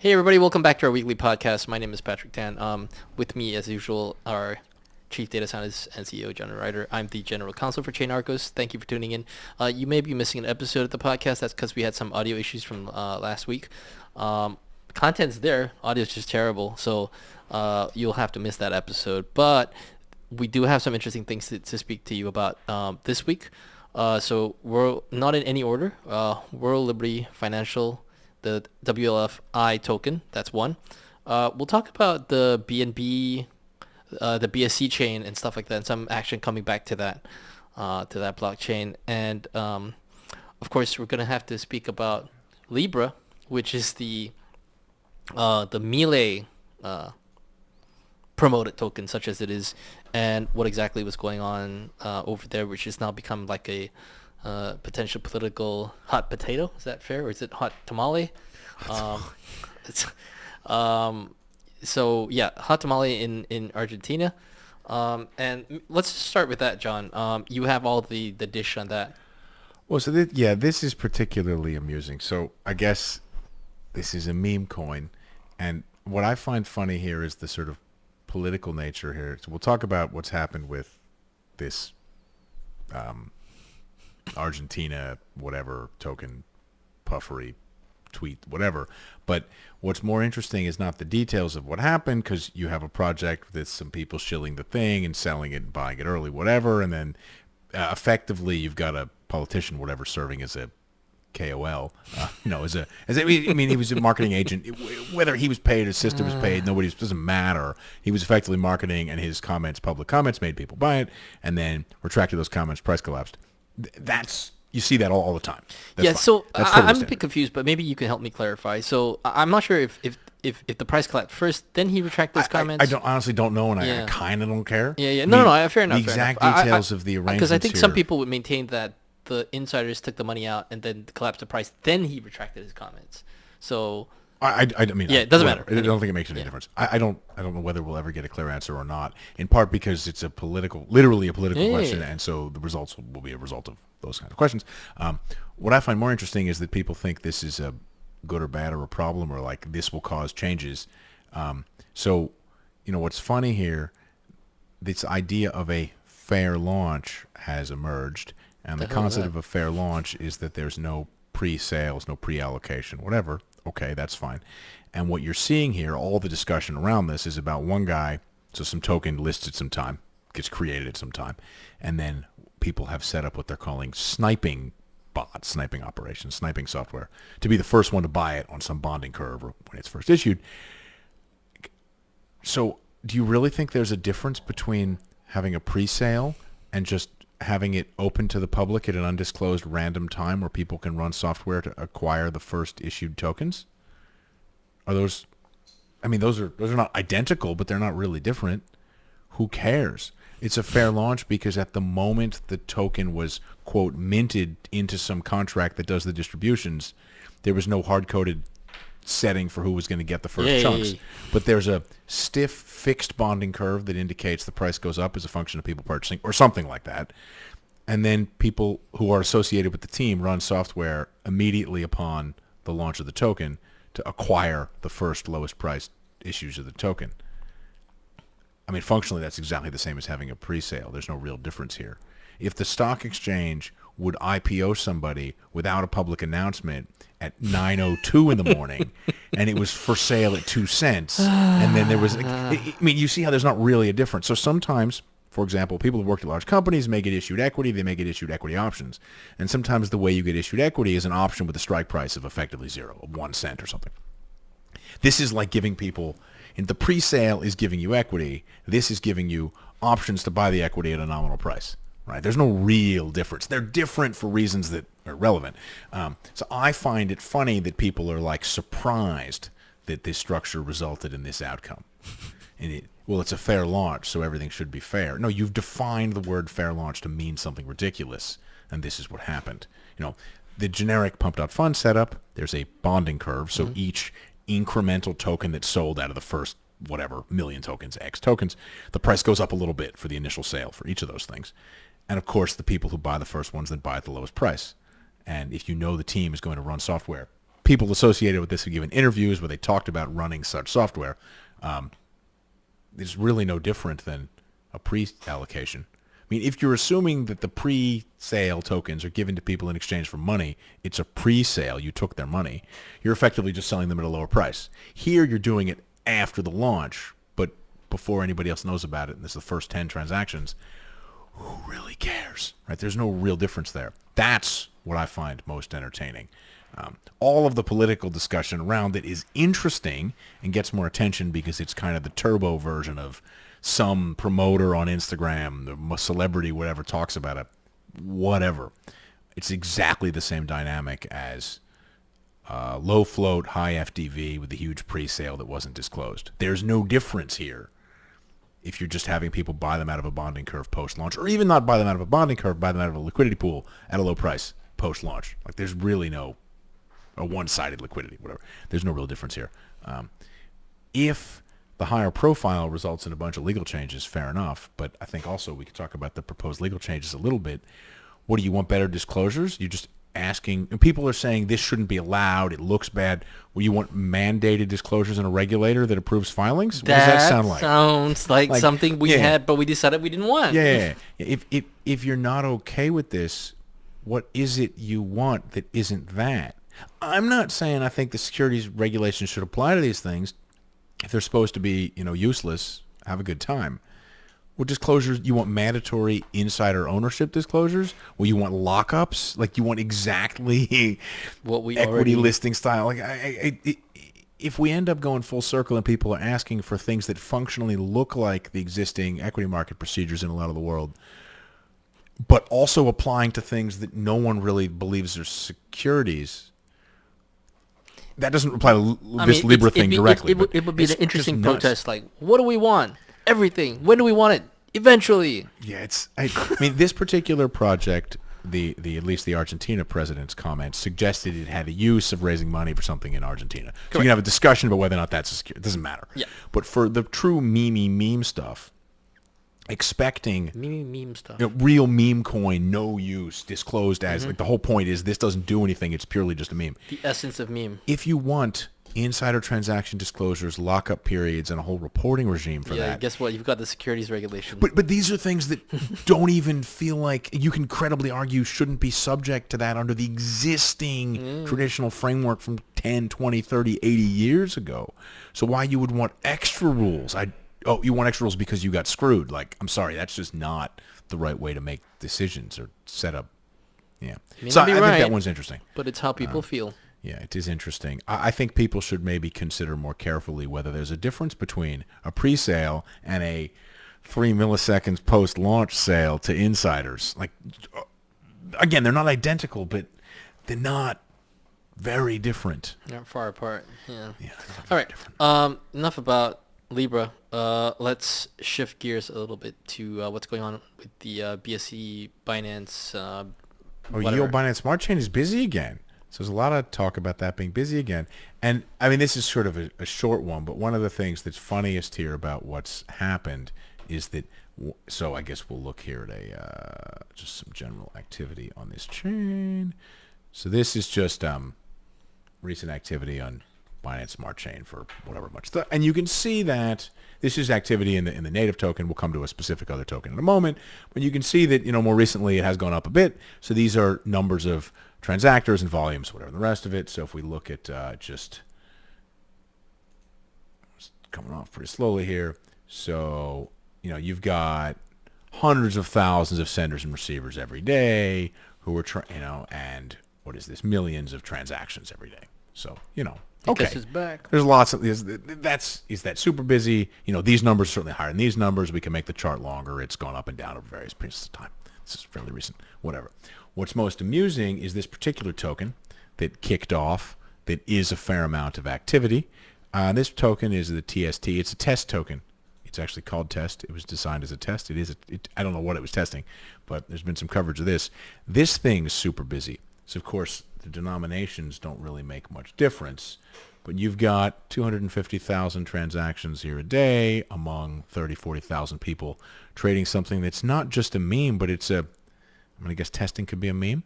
Hey everybody, welcome back to our weekly podcast. My name is Patrick Tan. With me, as usual, our Chief Data Scientist and CEO Jonathan Reiter. I'm the General Counsel for ChainArgos. Thank you for tuning in. You may be missing an episode of the podcast. That's because we had some audio issues from last week. Content's there. Audio's just terrible, so you'll have to miss that episode. But we do have some interesting things to speak to you about this week. So we're not in any order. World Liberty Financial, the WLFI token, that's one. We'll talk about the BNB, the BSC chain and stuff like that, and some action coming back to that blockchain. And of course, we're gonna have to speak about Libra, which is the Melee promoted token, such as it is, and what exactly was going on over there, which has now become like a potential political hot potato. Is that fair, or is it hot tamale? It's, so yeah, hot tamale in Argentina. And let's just start with that, John. You have all the dish on that. Well, so this is particularly amusing. So I guess this is a meme coin, and what I find funny here is the sort of political nature here. So we'll talk about what's happened with this Argentina whatever token puffery tweet whatever, but what's more interesting is not the details of what happened, because you have a project with some people shilling the thing and selling it and buying it early whatever, and then effectively you've got a politician whatever serving as a KOL, I mean, he was a marketing agent. Whether he was paid, his sister was paid, doesn't matter. He was effectively marketing, and his public comments, made people buy it, and then retracted those comments, price collapsed. You see that all the time. That's yeah, fine. so Totally I'm a bit confused, but maybe you can help me clarify. So I'm not sure if the price collapsed first, then he retracted those comments. I honestly don't know, and Yeah. I kind of don't care. Yeah. No, fair enough. The exact fair enough. details of the arrangements because I think some here. people would maintain that the insiders took the money out and then collapsed the price, then he retracted his comments. So I mean, yeah, it doesn't matter. I don't think it makes any difference. I don't know whether we'll ever get a clear answer or not. In part because it's literally a political question, and so the results will be a result of those kinds of questions. What I find more interesting is that people think this is a good or bad or a problem, or like this will cause changes. So, what's funny here, this idea of a fair launch has emerged, and the concept of a fair launch is that there's no pre-sales, no pre-allocation, whatever. Okay, that's fine. And what you're seeing here, all the discussion around this is about one guy, so some token lists at some time, gets created at some time, and then people have set up what they're calling sniping bots, sniping operations, sniping software, to be the first one to buy it on some bonding curve or when it's first issued. So do you really think there's a difference between having a pre-sale and just having it open to the public at an undisclosed random time where people can run software to acquire the first issued tokens? Are those, those are not identical, but they're not really different. Who cares? It's a fair launch because at the moment the token was, quote, minted into some contract that does the distributions, there was no hard-coded setting for who was going to get the first chunks. But there's a stiff fixed bonding curve that indicates the price goes up as a function of people purchasing or something like that. And then people who are associated with the team run software immediately upon the launch of the token to acquire the first lowest priced issues of the token. I mean, functionally, that's exactly the same as having a pre-sale. There's no real difference here. If the stock exchange would IPO somebody without a public announcement at 9:02 in the morning, and it was for sale at 2 cents, and then there was, you see how there's not really a difference. So sometimes, for example, people who worked at large companies may get issued equity. They may get issued equity options. And sometimes the way you get issued equity is an option with a strike price of effectively zero, of 1 cent or something. This is like giving people, and the pre-sale is giving you equity. This is giving you options to buy the equity at a nominal price. Right? There's no real difference. They're different for reasons that are relevant. So I find it funny that people are like surprised that this structure resulted in this outcome. And it's a fair launch, so everything should be fair. No, you've defined the word fair launch to mean something ridiculous, and this is what happened. The generic pump.fund setup, there's a bonding curve, so each incremental token that's sold out of the first million tokens, X tokens, the price goes up a little bit for the initial sale for each of those things. And of course, the people who buy the first ones then buy at the lowest price. And if you know the team is going to run software people associated with this have given interviews where they talked about running such software. It's really no different than a pre-allocation. I mean, if you're assuming that the pre-sale tokens are given to people in exchange for money, it's a pre-sale. You took their money. You're effectively just selling them at a lower price. Here, you're doing it after the launch, but before anybody else knows about it, and this is the first 10 transactions. Who really cares, right? There's no real difference there. That's what I find most entertaining. All of the political discussion around it is interesting and gets more attention because it's kind of the turbo version of some promoter on Instagram, the celebrity, whatever, talks about it. Whatever. It's exactly the same dynamic as low float, high FDV with the huge pre-sale that wasn't disclosed. There's no difference here if you're just having people buy them out of a bonding curve post-launch, or even not buy them out of a bonding curve, buy them out of a liquidity pool at a low price post-launch. Like, there's really no a one-sided liquidity, whatever. There's no real difference here. If the higher profile results in a bunch of legal changes, fair enough. But I think also we could talk about the proposed legal changes a little bit. What do you want, better disclosures? You're just asking, and people are saying this shouldn't be allowed. It looks bad. Well, you want mandated disclosures in a regulator that approves filings? What does that sound like? Sounds like something we had, but we decided we didn't want. Yeah. If you're not okay with this, what is it you want that isn't that? I'm not saying I think the securities regulations should apply to these things. If they're supposed to be, useless, have a good time. Well, disclosures, you want mandatory insider ownership disclosures? Well, you want lockups? Like, you want exactly what we equity listing style? Like, if we end up going full circle and people are asking for things that functionally look like the existing equity market procedures in a lot of the world, but also applying to things that no one really believes are securities, that doesn't apply to this LIBRA thing directly. It would be an interesting protest. Like, what do we want? Everything. When do we want it? Eventually. Yeah, I mean, this particular project, the at least the Argentina president's comment suggested it had a use of raising money for something in Argentina. Correct. So you can have a discussion about whether or not that's a security. It doesn't matter. Yeah. But for the true meme stuff, expecting meme stuff, real meme coin, no use, disclosed as like the whole point is this doesn't do anything. It's purely just a meme. The essence of meme. If you want insider transaction disclosures, lockup periods, and a whole reporting regime for that. Yeah, guess what? You've got the securities regulation. But these are things that don't even feel like you can credibly argue shouldn't be subject to that under the existing traditional framework from 10, 20, 30, 80 years ago. So why you would want extra rules? You want extra rules because you got screwed. Like, I'm sorry, that's just not the right way to make decisions or set up. Yeah. So I think that one's interesting. But it's how people feel. Yeah, it is interesting. I think people should maybe consider more carefully whether there's a difference between a pre-sale and a 3 milliseconds post-launch sale to insiders. Like, again, they're not identical, but they're not very different. Not far apart. Yeah. All right. Enough about Libra. Let's shift gears a little bit to what's going on with the BSC, Binance. Yield Binance Smart Chain is busy again. So there's a lot of talk about that being busy again. And, I mean, this is sort of a short one, but one of the things that's funniest here about what's happened is that, so I guess we'll look here at just some general activity on this chain. So this is just recent activity on Binance Smart Chain for whatever much. And you can see that this is activity in the native token. We'll come to a specific other token in a moment. But you can see that, more recently it has gone up a bit. So these are numbers of transactors and volumes, whatever the rest of it. So if we look at just coming off pretty slowly here. So, you've got hundreds of thousands of senders and receivers every day who are, and what is this? Millions of transactions every day. So, okay. It's back. There's lots of is that super busy? These numbers are certainly higher than these numbers. We can make the chart longer. It's gone up and down over various periods of time. This is fairly recent. Whatever. What's most amusing is this particular token that kicked off that is a fair amount of activity. This token is the TST. It's a test token. It's actually called test. It was designed as a test. I don't know what it was testing, but there's been some coverage of this. This thing is super busy. So, of course, the denominations don't really make much difference, but you've got 250,000 transactions here a day among 30, 40,000 people trading something that's not just a meme, but it's I guess testing could be a meme.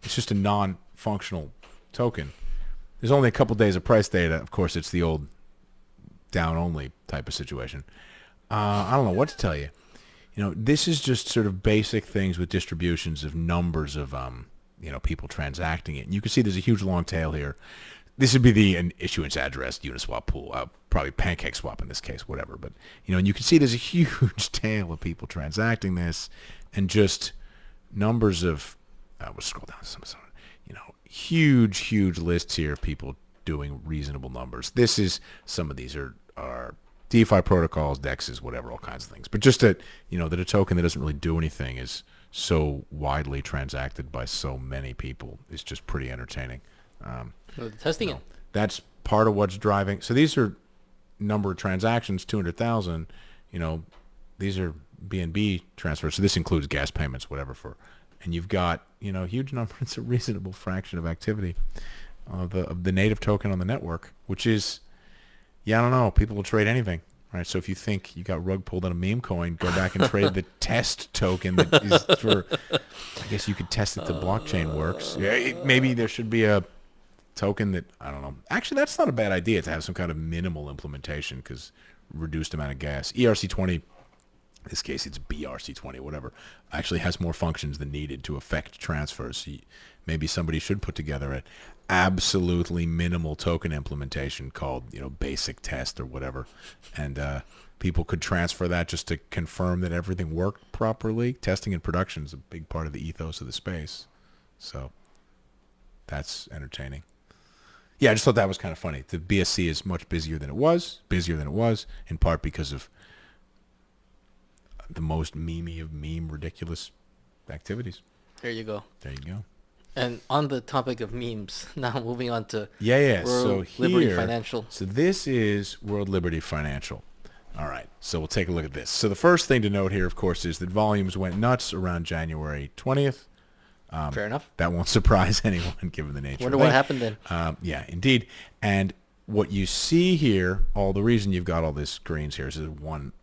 It's just a non-functional token. there's only a couple days of price data. Of course, it's the old down-only type of situation. I don't know what to tell you. This is just sort of basic things with distributions of numbers of, people transacting it. And you can see there's a huge long tail here. This would be an issuance address Uniswap pool, probably PancakeSwap in this case, whatever. But, and you can see there's a huge tail of people transacting this and just numbers of, we'll scroll down to some, huge lists here of people doing reasonable numbers. Some of these are DeFi protocols, DEXs, whatever, all kinds of things. But just that, that a token that doesn't really do anything is so widely transacted by so many people is just pretty entertaining. Testing it. That's part of what's driving. So these are number of transactions, 200,000. These are BNB transfers. So this includes gas payments, whatever. And you've got huge number. It's a reasonable fraction of activity of the native token on the network, which is, I don't know. People will trade anything. Right, so if you think you got rug pulled on a meme coin, go back and trade the test token that is for, I guess you could test if the blockchain works. Maybe there should be a token that, I don't know. Actually, that's not a bad idea to have some kind of minimal implementation because reduced amount of gas. ERC20, in this case it's BRC20, whatever, actually has more functions than needed to affect transfers. So maybe somebody should put together an absolutely minimal token implementation called, basic test or whatever. And people could transfer that just to confirm that everything worked properly. Testing in production is a big part of the ethos of the space. So that's entertaining. Yeah, I just thought that was kind of funny. The BSC is much busier than it was, in part because of the most memey of ridiculous activities. There you go. Go. And on the topic of memes, now moving on to World Liberty Financial. So this is World Liberty Financial. All right, so we'll take a look at this. So the first thing to note here, of course, is that volumes went nuts around January 20th. Fair enough. That won't surprise anyone given the nature Wonder of it. what happened then. Yeah, indeed. And what you see here, the reason you've got all this greens here is one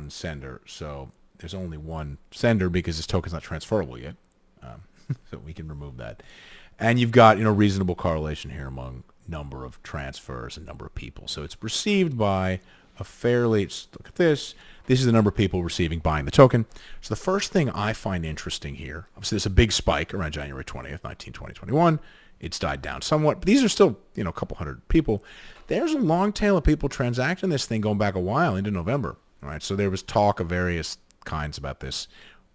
sender. So there's only one sender because this token's not transferable yet. So we can remove that. And you've got, reasonable correlation here among number of transfers and number of people. So it's received by a fairly, look at this. This is the number of people buying the token. So the first thing I find interesting here, obviously there's a big spike around January 20th, 2021. It's died down somewhat, but these are still, a couple hundred people. There's a long tail of people transacting this thing going back a while into November. All right, so there was talk of various kinds about this.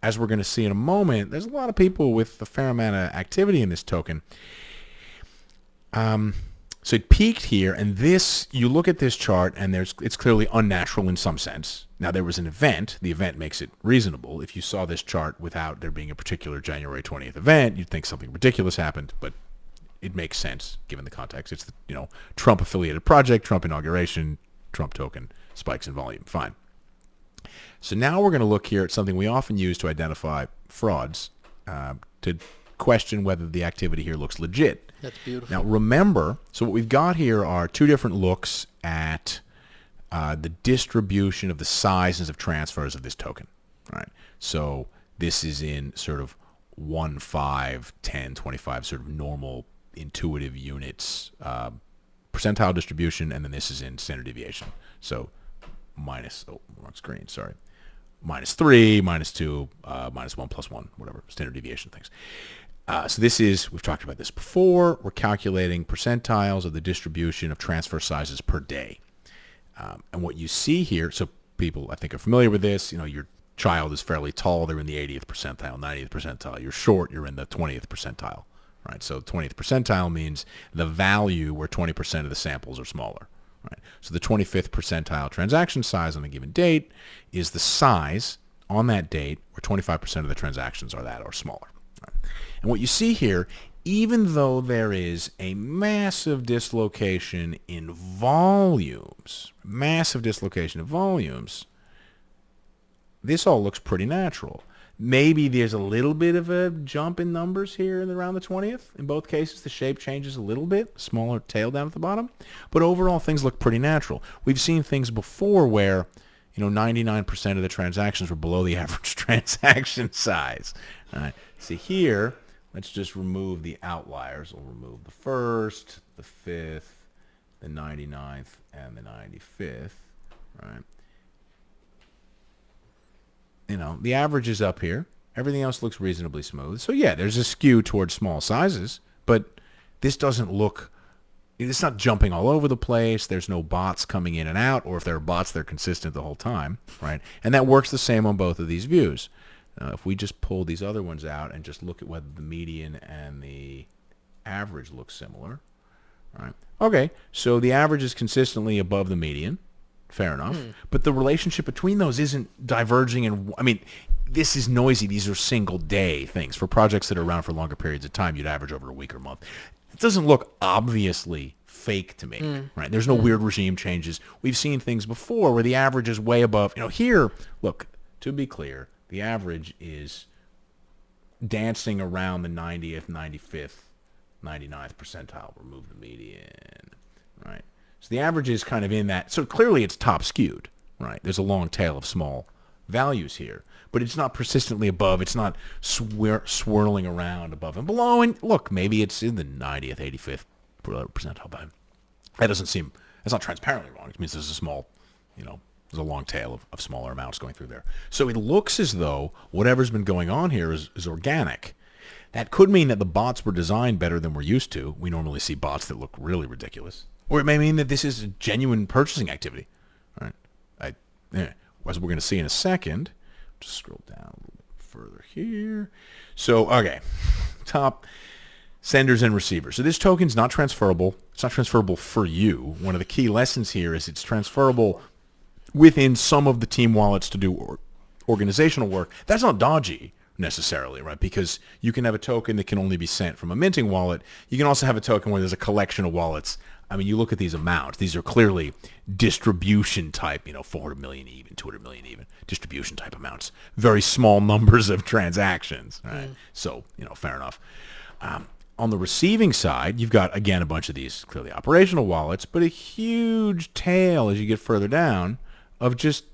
As we're going to see in a moment, there's a lot of people with a fair amount of activity in this token. So it peaked here, and you look at this chart, and it's clearly unnatural in some sense. Now, there was an event. The event makes it reasonable. If you saw this chart without there being a particular January 20th event, you'd think something ridiculous happened, but it makes sense given the context. It's the Trump-affiliated project, Trump inauguration, Trump token, spikes in volume. Fine. So now we're going to look here at something we often use to identify frauds, to question whether the activity here looks legit. That's beautiful. Now remember, so what we've got here are two different looks at the distribution of the sizes of transfers of this token. All right. So this is in sort of 1, 5, 10, 25 sort of normal intuitive units, percentile distribution, and then this is in standard deviation. So wrong screen, sorry. -3, -2, -1, +1, whatever, standard deviation things. So this is, we've talked about this before, we're calculating percentiles of the distribution of transfer sizes per day. And what you see here, so people I think are familiar with this, your child is fairly tall, they're in the 80th percentile, 90th percentile. You're short, you're in the 20th percentile. Right? So 20th percentile means the value where 20% of the samples are smaller. Right. So the 25th percentile transaction size on a given date is the size on that date where 25% of the transactions are that or smaller. Right. And what you see here, even though there is a massive dislocation in volumes, this all looks pretty natural. Maybe there's a little bit of a jump in numbers here around the 20th. In both cases, the shape changes a little bit, smaller tail down at the bottom. But overall, things look pretty natural. We've seen things before where, 99% of the transactions were below the average transaction size. All right. See here, let's just remove the outliers. We'll remove the 1st, the 5th, the 99th, and the 95th, right? You know, the average is up here. Everything else looks reasonably smooth. So yeah, there's a skew towards small sizes, but this doesn't look, it's not jumping all over the place. There's no bots coming in and out, or if there are bots, they're consistent the whole time, right? And that works the same on both of these views. If we just pull these other ones out and just look at whether the median and the average look similar, right? Okay, so the average is consistently above the median. Fair enough. But the relationship between those isn't diverging. And I mean, this is noisy. These are single day things. For projects that are around for longer periods of time, you'd average over a week or month. It doesn't look obviously fake to me, right? There's no weird regime changes. We've seen things before where the average is way above. You know, here, look, to be clear, the average is dancing around the 90th, 95th, 99th percentile. Remove the median, right? So the average is kind of in that. So clearly it's top skewed, right? There's a long tail of small values here, but it's not persistently above. It's not swirling around above and below. And look, maybe it's in the 90th, 85th percentile. But that doesn't seem, that's not transparently wrong. It means there's a small, you know, there's a long tail of smaller amounts going through there. So it looks as though whatever's been going on here is organic. That could mean that the bots were designed better than we're used to. We normally see bots that look really ridiculous. Or it may mean that this is a genuine purchasing activity, right? As we're going to see in a second. Just scroll down a little bit further here. So, okay, top senders and receivers. So this token's not transferable. It's not transferable for you. One of the key lessons here is it's transferable within some of the team wallets to do organizational work. That's not dodgy necessarily, right? Because you can have a token that can only be sent from a minting wallet. You can also have a token where there's a collection of wallets. I mean, you look at these amounts. These are clearly distribution type, 400 million even, 200 million even, distribution type amounts. Very small numbers of transactions, right? So, fair enough. On the receiving side, you've got, again, a bunch of these clearly operational wallets, but a huge tail as you get further down of just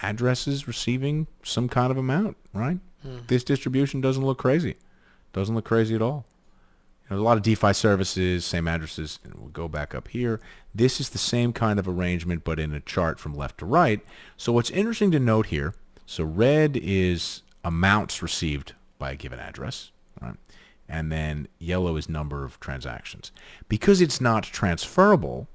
addresses receiving some kind of amount, right? This distribution doesn't look crazy. Doesn't look crazy at all. There's a lot of DeFi services, same addresses, and we'll go back up here. This is the same kind of arrangement, but in a chart from left to right. So what's interesting to note here, so red is amounts received by a given address, right? And then yellow is number of transactions. Because it's not transferable,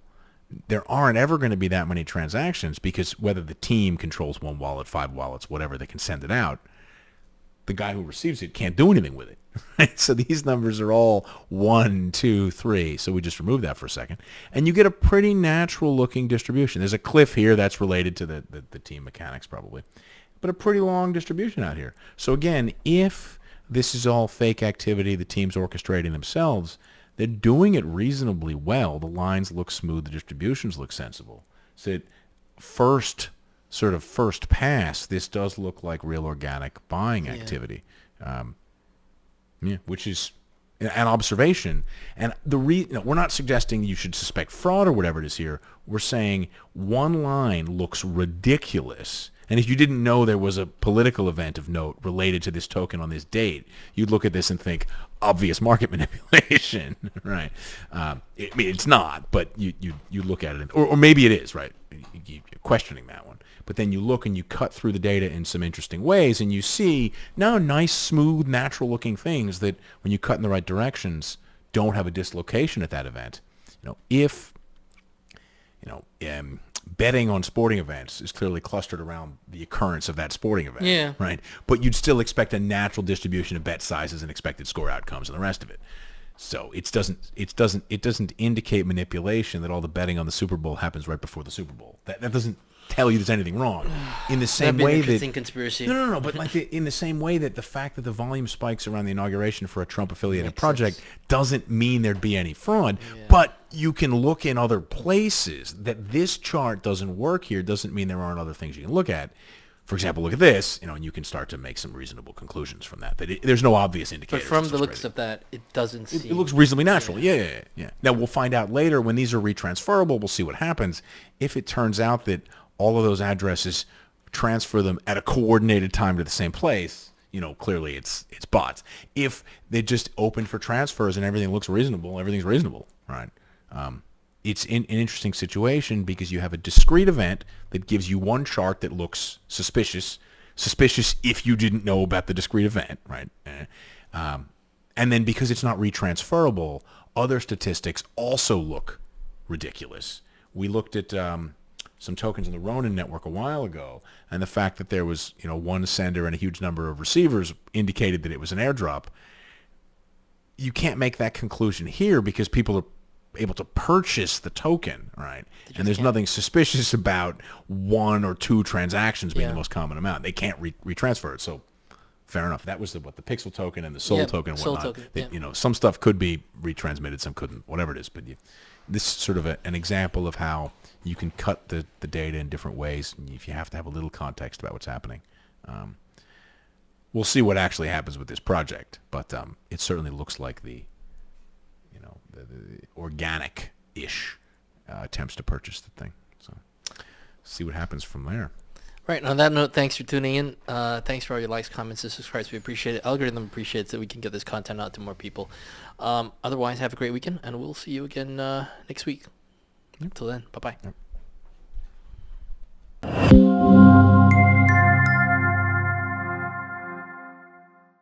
there aren't ever going to be that many transactions because whether the team controls one wallet, 5 wallets, whatever, they can send it out, the guy who receives it can't do anything with it. Right? So these numbers are all 1, 2, 3. So we just remove that for a second. And you get a pretty natural looking distribution. There's a cliff here that's related to the team mechanics probably. But a pretty long distribution out here. So again, if this is all fake activity, the team's orchestrating themselves, they're doing it reasonably well. The lines look smooth. The distributions look sensible. So first pass, this does look like real organic buying activity. Which is an observation. And we're not suggesting you should suspect fraud or whatever it is here. We're saying one line looks ridiculous. And if you didn't know there was a political event of note related to this token on this date, you'd look at this and think, obvious market manipulation, right? It's not, but you look at it, or maybe it is, right? You're questioning that one. But then you look and you cut through the data in some interesting ways, and you see now nice, smooth, natural-looking things that, when you cut in the right directions, don't have a dislocation at that event. If betting on sporting events is clearly clustered around the occurrence of that sporting event, right? But you'd still expect a natural distribution of bet sizes and expected score outcomes and the rest of it. So it doesn't indicate manipulation that all the betting on the Super Bowl happens right before the Super Bowl. That doesn't tell you there's anything wrong. In the same way an interesting conspiracy. No. But in the same way that the fact that the volume spikes around the inauguration for a Trump-affiliated project doesn't mean there'd be any fraud. Yeah. But you can look in other places. That this chart doesn't work here doesn't mean there aren't other things you can look at. For example, look at this, and you can start to make some reasonable conclusions from that. There's no obvious indicator. But from the looks of that, it doesn't seem... It looks reasonably natural. Yeah. Now, we'll find out later when these are retransferable. We'll see what happens. If it turns out that all of those addresses transfer them at a coordinated time to the same place, clearly it's bots. If they just open for transfers and everything looks reasonable, everything's reasonable, right? It's an interesting situation because you have a discrete event that gives you one chart that looks suspicious if you didn't know about the discrete event, right? And then because it's not retransferable, other statistics also look ridiculous. We looked at some tokens in the Ronin network a while ago, and the fact that there was one sender and a huge number of receivers indicated that it was an airdrop. You can't make that conclusion here because people are able to purchase the token, right? And there's nothing suspicious about one or two transactions being the most common amount. They can't retransfer it, so fair enough. That was the Pixel token and the Sol token and whatnot. Some stuff could be retransmitted, some couldn't, whatever it is. But this is sort of an example of how you can cut the data in different ways if you have to have a little context about what's happening. We'll see what actually happens with this project, but it certainly looks like the organic-ish attempts to purchase the thing. So see what happens from there. Right. On that note, thanks for tuning in. Thanks for all your likes, comments, and subscribes. We appreciate it. Algorithm appreciates that we can get this content out to more people. Otherwise, have a great weekend, and we'll see you again next week. Until then, bye-bye. Yep.